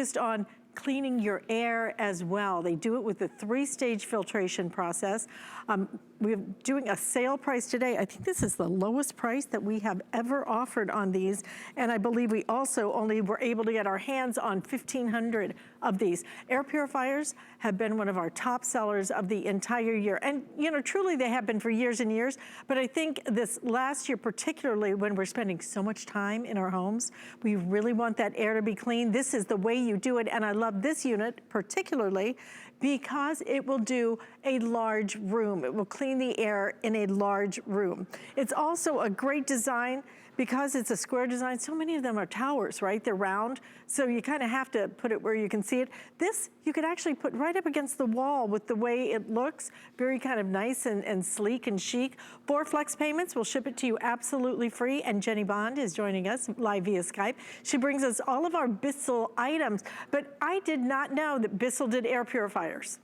focused on cleaning your air as well. They do it with the 3-stage filtration process. We're doing a sale price today. I think this is the lowest price that we have ever offered on these. And I believe we also only were able to get our hands on 1,500 of these. Air purifiers have been one of our top sellers of the entire year. And you know, truly they have been for years and years. But I think this last year, particularly when we're spending so much time in our homes, we really want that air to be clean. This is the way you do it. And I love this unit particularly because it will do a large room. It will clean the air in a large room. It's also a great design because it's a square design. So many of them are towers, right? They're round, so you kind of have to put it where you can see it. This, you could actually put right up against the wall with the way it looks. Very kind of nice and sleek and chic. 4 flex payments, we'll ship it to you absolutely free. And Jenny Bond is joining us live via Skype. She brings us all of our Bissell items, but I did not know that Bissell did air purifiers.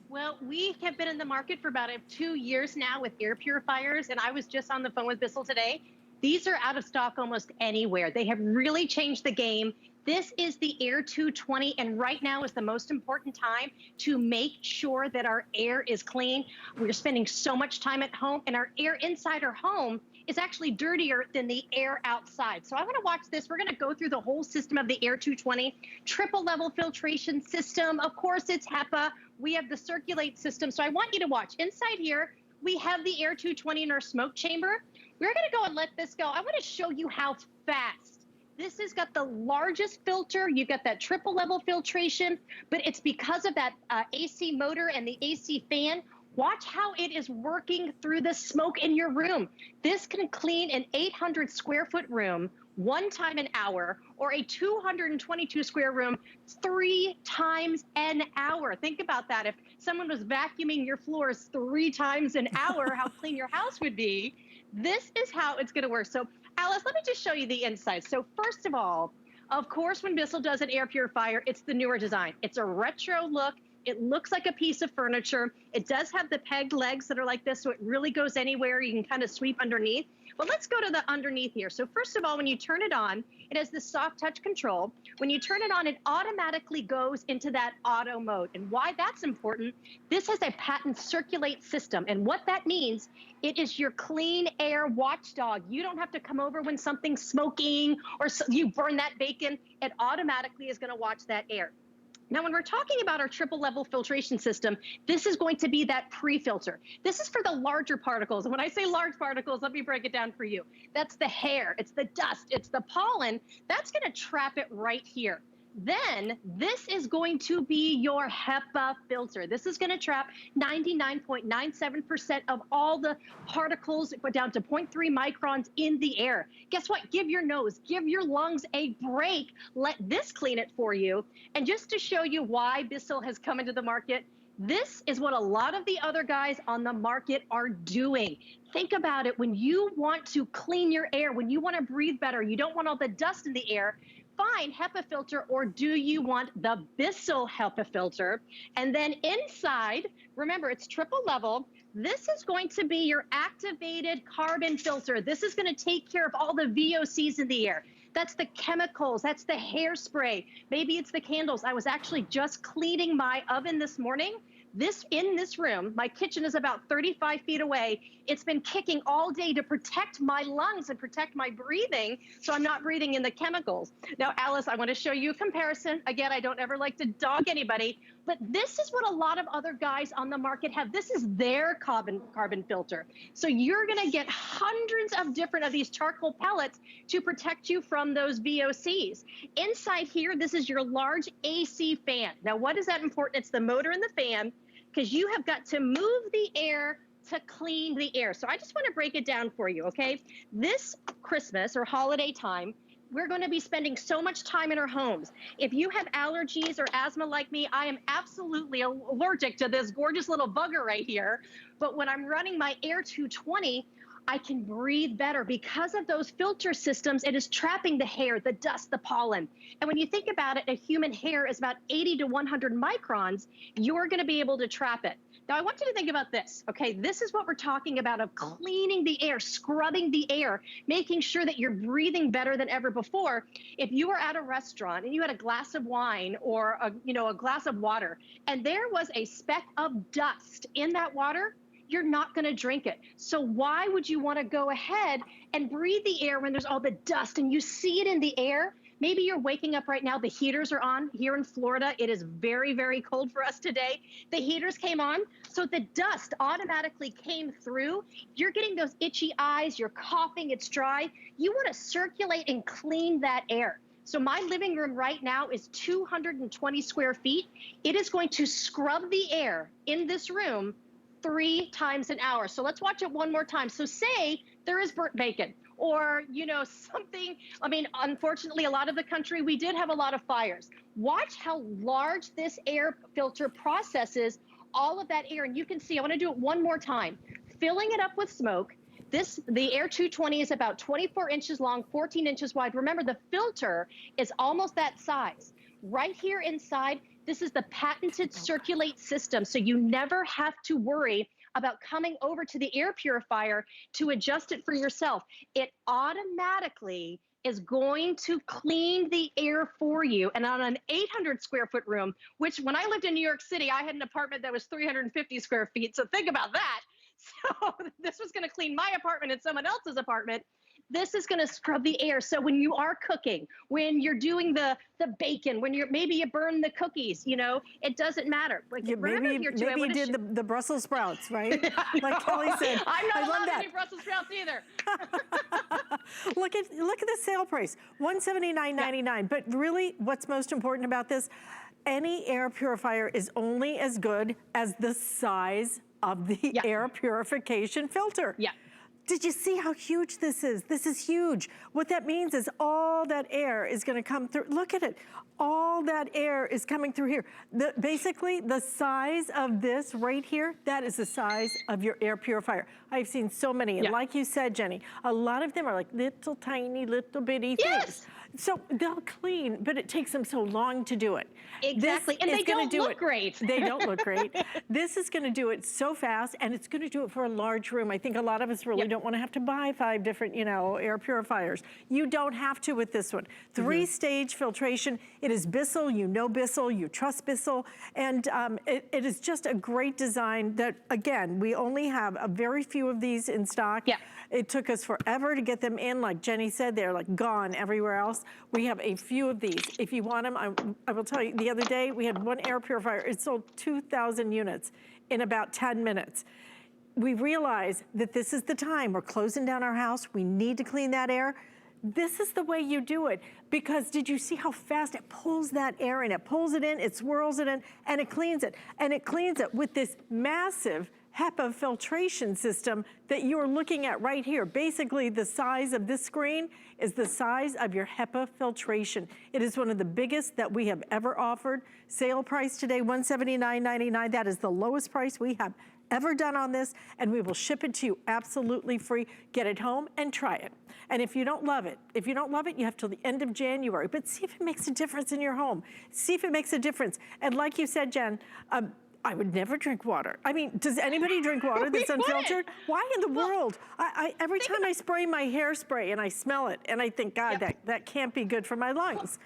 Well, we have been in the market for about 2 years now with air purifiers, and I was just on the phone with Bissell today. These are out of stock almost anywhere. They have really changed the game. This is the Air220, and right now is the most important time to make sure that our air is clean. We're spending so much time at home, and our air inside our home is actually dirtier than the air outside. So I want to watch this. We're going to go through the whole system of the Air220, triple level filtration system. Of course, it's HEPA. We have the CirQulate system. So I want you to watch. Inside here, we have the Air220 in our smoke chamber. We're going to go and let this go. I want to show you how fast. This has got the largest filter. You've got that triple level filtration, but it's because of that AC motor and the AC fan. Watch how it is working through the smoke in your room. This can clean an 800 square foot room 1 time an hour, or a 222 square room 3 times an hour. Think about that. If someone was vacuuming your floors 3 times an hour, how clean your house would be. This is how it's going to work. So Alice, let me just show you the inside. So first of all, of course, when Bissell does an air purifier, it's the newer design. It's a retro look. It looks like a piece of furniture. It does have the pegged legs that are like this, so it really goes anywhere. You can kind of sweep underneath. But let's go to the underneath here. So first of all, when you turn it on, it has this soft touch control. When you turn it on, it automatically goes into that auto mode. And why that's important, this has a patent CirQulate system. And what that means, it is your clean air watchdog. You don't have to come over when something's smoking or you burn that bacon. It automatically is going to watch that air. Now, when we're talking about our triple level filtration system, this is going to be that pre-filter. This is for the larger particles. And when I say large particles, let me break it down for you. That's the hair, it's the dust, it's the pollen. That's going to trap it right here. Then this is going to be your HEPA filter. This is going to trap 99.97% of all the particles, but down to 0.3 microns in the air. Guess what? Give your nose, give your lungs a break. Let this clean it for you. And just to show you why Bissell has come into the market, this is what a lot of the other guys on the market are doing. Think about it. When you want to clean your air, when you want to breathe better, you don't want all the dust in the air, fine HEPA filter, or do you want the Bissell HEPA filter? And then inside, remember it's triple level, this is going to be your activated carbon filter. This is going to take care of all the VOCs in the air. That's the chemicals, that's the hairspray, maybe it's the candles. I was actually just cleaning my oven this morning. In this room, my kitchen is about 35 feet away. It's been kicking all day to protect my lungs and protect my breathing, so I'm not breathing in the chemicals. Now, Alice, I want to show you a comparison. Again, I don't ever like to dog anybody, but this is what a lot of other guys on the market have. This is their carbon filter. So you're going to get hundreds of different of these charcoal pellets to protect you from those VOCs. Inside here, this is your large AC fan. Now, what is that important? It's the motor and the fan, because you have got to move the air to clean the air. So I just want to break it down for you, okay? This Christmas or holiday time, we're going to be spending so much time in our homes. If you have allergies or asthma like me, I am absolutely allergic to this gorgeous little bugger right here. But when I'm running my Air220, I can breathe better. Because of those filter systems, it is trapping the hair, the dust, the pollen. And when you think about it, a human hair is about 80 to 100 microns. You're going to be able to trap it. Now, I want you to think about this, okay? This is what we're talking about, of cleaning the air, scrubbing the air, making sure that you're breathing better than ever before. If you were at a restaurant and you had a glass of wine or a glass of water, and there was a speck of dust in that water, you're not going to drink it. So why would you want to go ahead and breathe the air when there's all the dust and you see it in the air? Maybe you're waking up right now, the heaters are on. Here in Florida, it is very, very cold for us today. The heaters came on, so the dust automatically came through. You're getting those itchy eyes, you're coughing, it's dry. You want to circulate and clean that air. So my living room right now is 220 square feet. It is going to scrub the air in this room 3 times an hour. So let's watch it one more time. So say there is burnt bacon or, something. I mean, unfortunately, a lot of the country, we did have a lot of fires. Watch how large this air filter processes all of that air. And you can see, I want to do it one more time. Filling it up with smoke. The Air220 is about 24 inches long, 14 inches wide. Remember, the filter is almost that size. Right here inside, this is the patented CirQulate system, so you never have to worry about coming over to the air purifier to adjust it for yourself. It automatically is going to clean the air for you. And on an 800 square foot room, which when I lived in New York City, I had an apartment that was 350 square feet. So think about that. So this was going to clean my apartment and someone else's apartment. This is going to scrub the air. So when you are cooking, when you're doing the bacon, when maybe you burn the cookies, it doesn't matter. Like, maybe you did the Brussels sprouts, right? Like Kelly said. I'm not allowed any Brussels sprouts either. Look at the sale price, $179.99. Yeah. But really, what's most important about this? Any air purifier is only as good as the size of the air purification filter. Yeah. Did you see how huge this is? This is huge. What that means is all that air is gonna come through. Look at it. All that air is coming through here. Basically, the size of this right here, that is the size of your air purifier. I've seen so many, and like you said, Jenny, a lot of them are like little tiny, little bitty things. So they'll clean, but it takes them so long to do it. Exactly, and they don't look great. They don't look great. This is gonna do it so fast, and it's gonna do it for a large room. I think a lot of us really don't wanna have to buy 5 different, air purifiers. You don't have to with this one. 3-stage filtration. It is BISSELL, you know BISSELL, you trust BISSELL, and it is just a great design that, again, we only have a very few of these in stock. Yeah. It took us forever to get them in. Like Jenny said, they're like gone everywhere else. We have a few of these. If you want them, I will tell you, the other day we had one air purifier. It sold 2,000 units in about 10 minutes. We realized that this is the time. We're closing down our house. We need to clean that air. This is the way you do it, because did you see how fast it pulls that air in? It pulls it in, it swirls it in, and it cleans it. And it cleans it with this massive HEPA filtration system that you're looking at right here. Basically, the size of this screen is the size of your HEPA filtration. It is one of the biggest that we have ever offered. Sale price today, $179.99. That is the lowest price we have ever done on this, and we will ship it to you absolutely free. Get it home and try it. And if you don't love it, you have till the end of January, but see if it makes a difference in your home. See if it makes a difference. And like you said, Jen, I would never drink water. I mean, does anybody drink water that's unfiltered? Why in the world? Every time I spray my hairspray and I smell it, and I think, God, that can't be good for my lungs.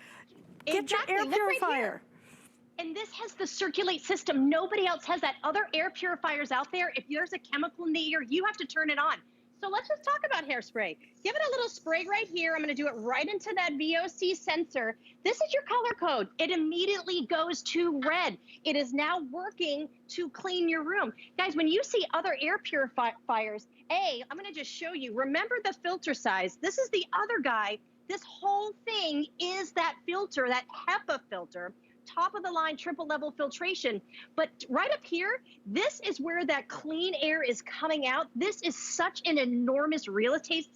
Get your air purifier. And this has the CirQulate system. Nobody else has that. Other air purifiers out there, if there's a chemical in the air, you have to turn it on. So let's just talk about hairspray. Give it a little spray right here. I'm going to do it right into that VOC sensor. This is your color code. It immediately goes to red. It is now working to clean your room. Guys, when you see other air purifiers, I'm going to just show you. Remember the filter size. This is the other guy. This whole thing is that filter, that HEPA filter. Top of the line, triple level filtration. But right up here, this is where that clean air is coming out. This is such an enormous real estate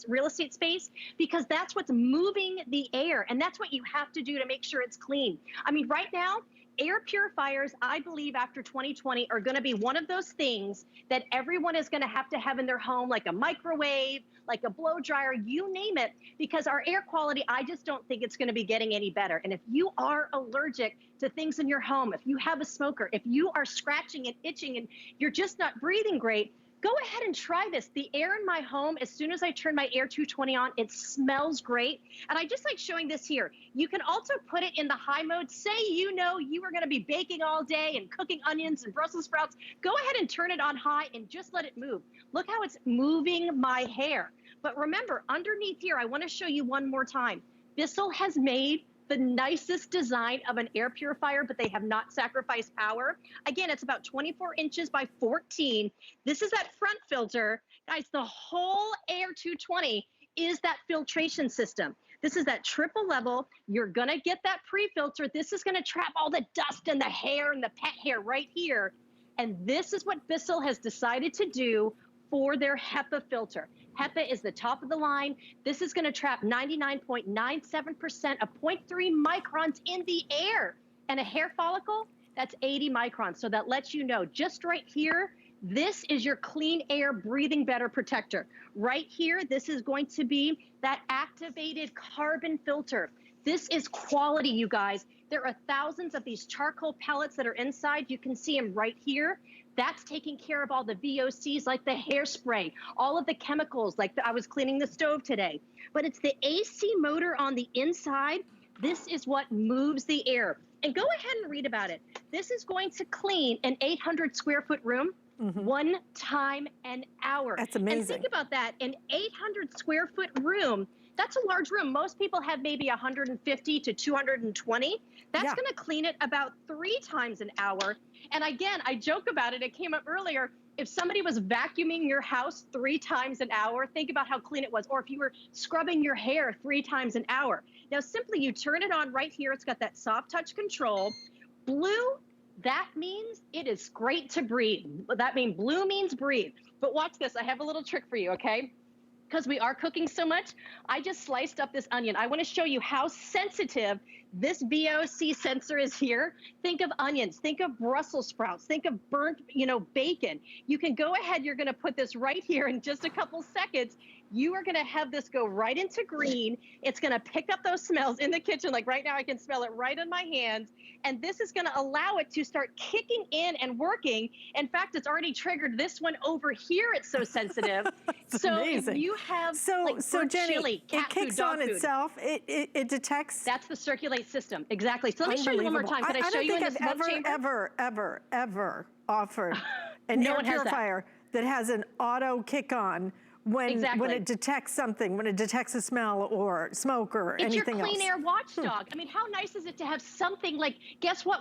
space, because that's what's moving the air, and that's what you have to do to make sure it's clean. I mean, right now, air purifiers, I believe after 2020 are gonna be one of those things that everyone is gonna have in their home, like a microwave, like a blow dryer, you name it, because our air quality, I just don't think it's gonna be getting any better. And if you are allergic to things in your home, if you have a smoker, if you are scratching and itching and you're just not breathing great, go ahead and try this. The air in my home, as soon as I turn my Air220 on, it smells great. And I just like showing this here. You can also put it in the high mode. Say you know you are gonna be baking all day and cooking onions and Brussels sprouts. Go ahead and turn it on high and just let it move. Look how it's moving my hair. But remember, underneath here, I wanna show you one more time. Bissell has made the nicest design of an air purifier, but they have not sacrificed power. Again, it's about 24 inches by 14. This is that front filter. Guys, the whole Air220 is that filtration system. This is that triple level. You're gonna get that pre-filter. This is gonna trap all the dust and the hair and the pet hair right here. And this is what Bissell has decided to do for their Hepa filter. Hepa is the top of the line. This is gonna trap 99.97% of 0.3 microns in the air. And a hair follicle, that's 80 microns. So that lets you know, just right here, this is your clean air breathing better protector. Right here, this is going to be that activated carbon filter. This is quality, you guys. There are thousands of these charcoal pellets that are inside. You can see them right here. That's taking care of all the VOCs, like the hairspray, all of the chemicals, like I was cleaning the stove today. But it's the AC motor on the inside. This is what moves the air. And go ahead and read about it. This is going to clean an 800 square foot room 1 time an hour. That's amazing. And think about that, an 800 square foot room, that's a large room. Most people have maybe 150 to 220. That's gonna clean it about 3 times an hour. And again, I joke about it, it came up earlier, if somebody was vacuuming your house 3 times an hour, think about how clean it was. Or if you were scrubbing your hair 3 times an hour. Now simply you turn it on right here, it's got that soft touch control. Blue, that means it is great to breathe. That means blue means breathe. But watch this, I have a little trick for you, okay? Because we are cooking so much, I just sliced up this onion. I want to show you how sensitive this VOC sensor is here. Think of onions, think of Brussels sprouts, think of burnt, bacon. You can go ahead, you're gonna put this right here in just a couple seconds. You are gonna have this go right into green. It's gonna pick up those smells in the kitchen. Like right now, I can smell it right on my hands. And this is gonna allow it to start kicking in and working. In fact, it's already triggered this one over here. It's so sensitive. So amazing. if you have so Jenny, chili, cat it kicks food, dog on food, itself. It detects. That's the CirQulate system. Exactly. So let me show you one more time. Can I show you in the smoke chamber? ever offered an air purifier that has an auto kick on when it detects something, when it detects a smell or smoke or anything else. It's your clean air watchdog. I mean, how nice is it to have something like, guess what?